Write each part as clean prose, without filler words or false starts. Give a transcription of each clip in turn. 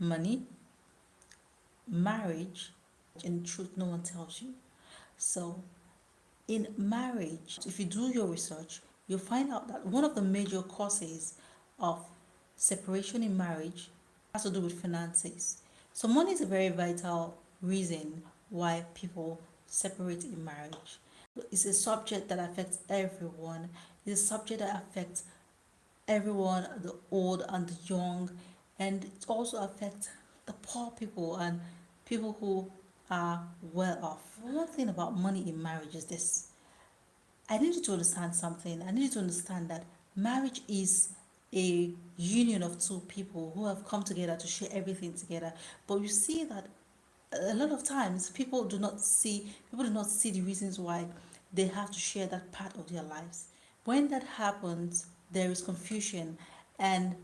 money, marriage, in truth no one tells you. So in marriage, if you do your research, you'll find out that one of the major causes of separation in marriage has to do with finances. So money is a very vital reason why people separate in marriage. It's a subject that affects everyone. It's a subject that affects everyone, the old and the young, and it also affects the poor people and people who are well off. One thing about money in marriage is this. I need you to understand something. I need you to understand that marriage is a union of two people who have come together to share everything together. But you see that a lot of times people do not see the reasons why they have to share that part of their lives. When that happens, there is confusion and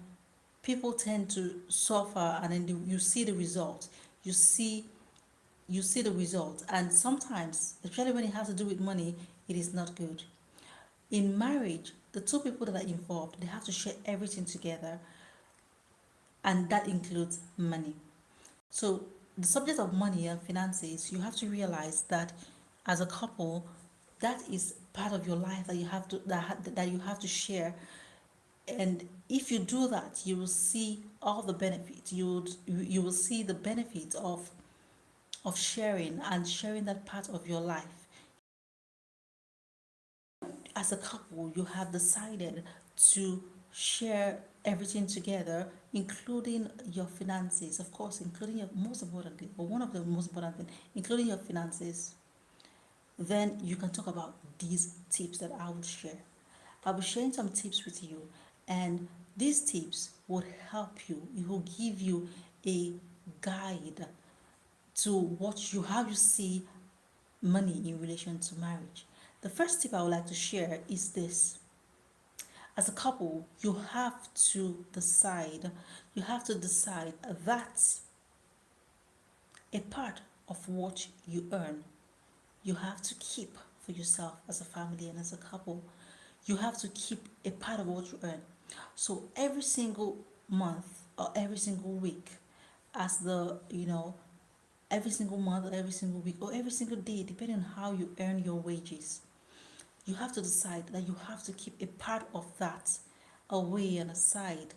people tend to suffer, and then you see the result. You see the result, and sometimes, especially when it has to do with money, it is not good. In marriage, the two people that are involved, they have to share everything together, and that includes money. So the subject of money and finances, you have to realize that as a couple, that is part of your life that you have to share. And if you do that, you will see all the benefits. You will see the benefits of sharing that part of your life. As a couple, you have decided to share everything together, including your finances, of course, including your most importantly, or one of the most important things, including your finances. Then you can talk about these tips that I will share. I'll be sharing some tips with you, and these tips would help you. It will give you a guide to how you see money in relation to marriage. The first tip I would like to share is this. As a couple, you have to decide that a part of what you earn, you have to keep for yourself as a family and as a couple. You have to keep a part of what you earn. So every single month or every single week, as the, every single month or every single week or every single day, depending on how you earn your wages, you have to decide that you have to keep a part of that away and aside,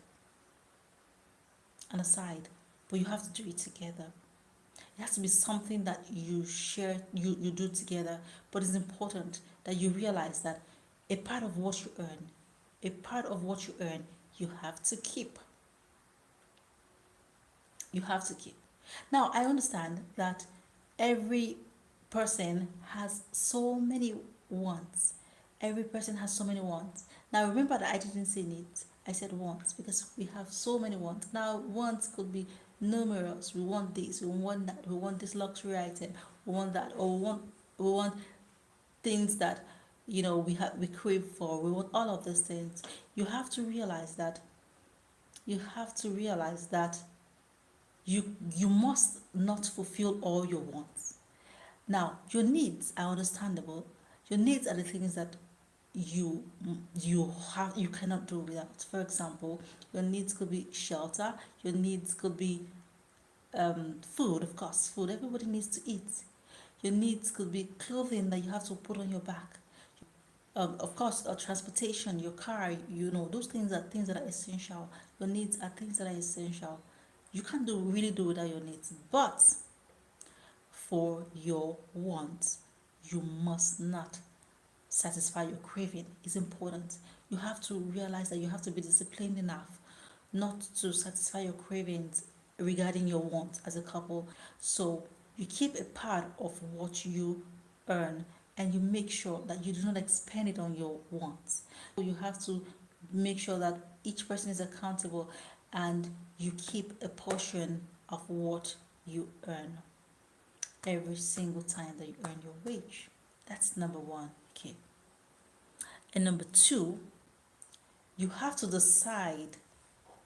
but you have to do it together. It has to be something that you share, you do together, but it's important that you realize that a part of what you earn, you have to keep. You have to keep. Now, I understand that every person has so many wants. Every person has so many wants. Now, remember that I didn't say needs. I said wants because we have so many wants. Now, wants could be numerous. We want this, we want that, we want this luxury item, we want that, or we want things that we crave for. We want all of these things. You have to realize that you have to realize that you must not fulfill all your wants. Now, your needs are understandable. Your needs are the things that you you cannot do without. For example, your needs could be shelter. Your needs could be food, of course. Food, everybody needs to eat. Your needs could be clothing that you have to put on your back. Of course, transportation, your car. Those things are things that are essential. Your needs are things that are essential. You can't really do without your needs, but for your wants, you must not satisfy your craving. It's important. You have to realize that you have to be disciplined enough not to satisfy your cravings regarding your wants as a couple. So you keep a part of what you earn, and you make sure that you do not expend it on your wants. So you have to make sure that each person is accountable, and you keep a portion of what you earn every single time that you earn your wage. That's number one. Okay. And number two, you have to decide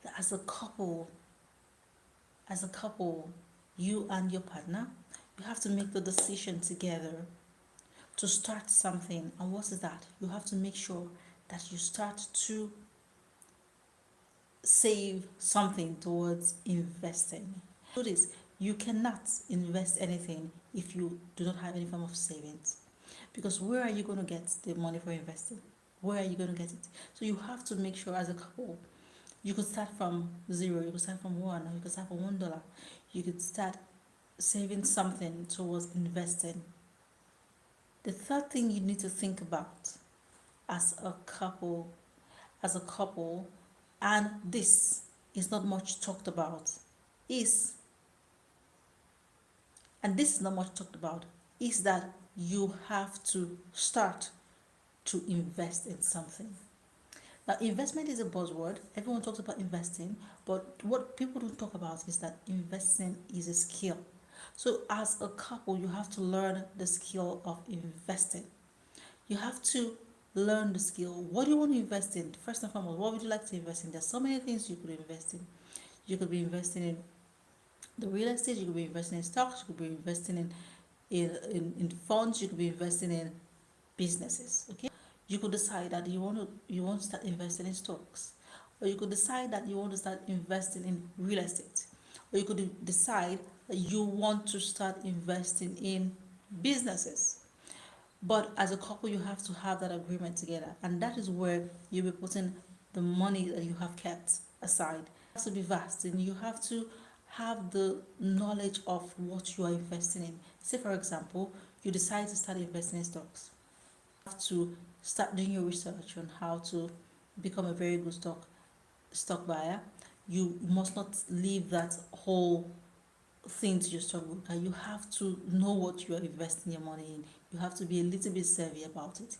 that as a couple, you and your partner, you have to make the decision together to start something. And what is that? You have to make sure that you start to save something towards investing. Do this. You cannot invest anything if you do not have any form of savings. Because where are you going to get the money for investing? Where are you going to get it? So you have to make sure as a couple, you could start from zero, you could start from one, or you could start from $1. You could start saving something towards investing. The third thing you need to think about as a couple, as a couple, and this is not much talked about, is, and this is not much talked about, is that you have to start to invest in something. Now, investment is a buzzword. Everyone talks about investing, but what people don't talk about is that investing is a skill. So, as a couple, you have to learn the skill of investing. You have to learn the skill. What do you want to invest in? First and foremost, what would you like to invest in? There's so many things you could invest in. You could be investing in the real estate, you could be investing in stocks, you could be investing in funds, you could be investing in businesses. Okay, you could decide that you want to start investing in stocks, or you could decide that you want to start investing in real estate, or you could decide that you want to start investing in businesses. But as a couple, you have to have that agreement together, and that is where you'll be putting the money that you have kept aside. It has to be vast, and you have to have the knowledge of what you are investing in. Say, for example, you decide to start investing in stocks. You have to start doing your research on how to become a very good stock buyer. You must not leave that whole thing to your stockbroker. You have to know what you are investing your money in. You have to be a little bit savvy about it.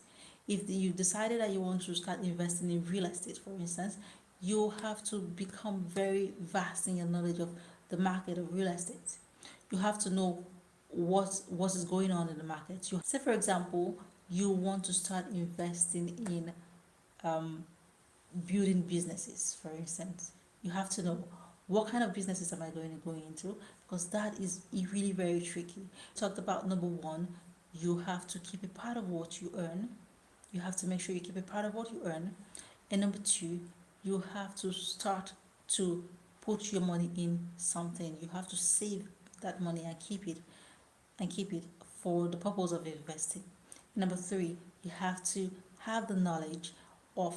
If you decided that you want to start investing in real estate, for instance, you have to become very vast in your knowledge of the market of real estate. You have to know what is going on in the market. You say, for example, you want to start investing in um, building businesses, for instance. You have to know what kind of businesses am I going to go into, because that is really very tricky. Talked about number one, you have to keep a part of what you earn. You have to make sure you keep a part of what you earn. And number two, you have to start to put your money in something. You have to save that money and keep it for the purpose of investing. Number three, you have to have the knowledge of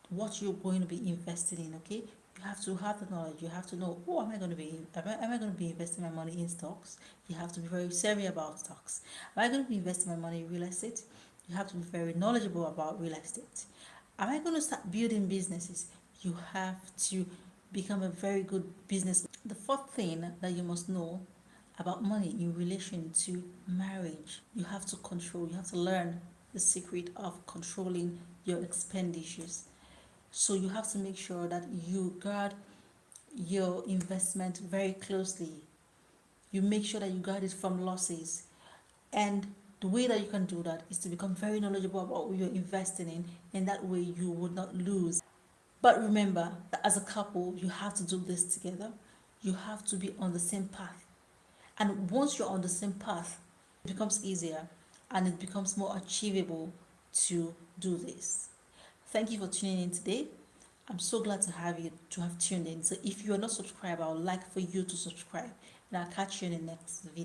what you're going to be investing in. Okay, you have to have the knowledge. You have to know, oh, am I going to be investing my money in stocks? You have to be very savvy about stocks. Am I going to be investing my money in real estate? You have to be very knowledgeable about real estate. Am I going to start building businesses? You have to become a very good business. The fourth thing that you must know about money in relation to marriage, you have to control, you have to learn the secret of controlling your expenditures. So you have to make sure that you guard your investment very closely. You make sure that you guard it from losses. And the way that you can do that is to become very knowledgeable about what you're investing in, and that way you would not lose. But remember that as a couple, you have to do this together. You have to be on the same path. And once you're on the same path, it becomes easier and it becomes more achievable to do this. Thank you for tuning in today. I'm so glad to have tuned in. So if you are not subscribed, I would like for you to subscribe, and I'll catch you in the next video.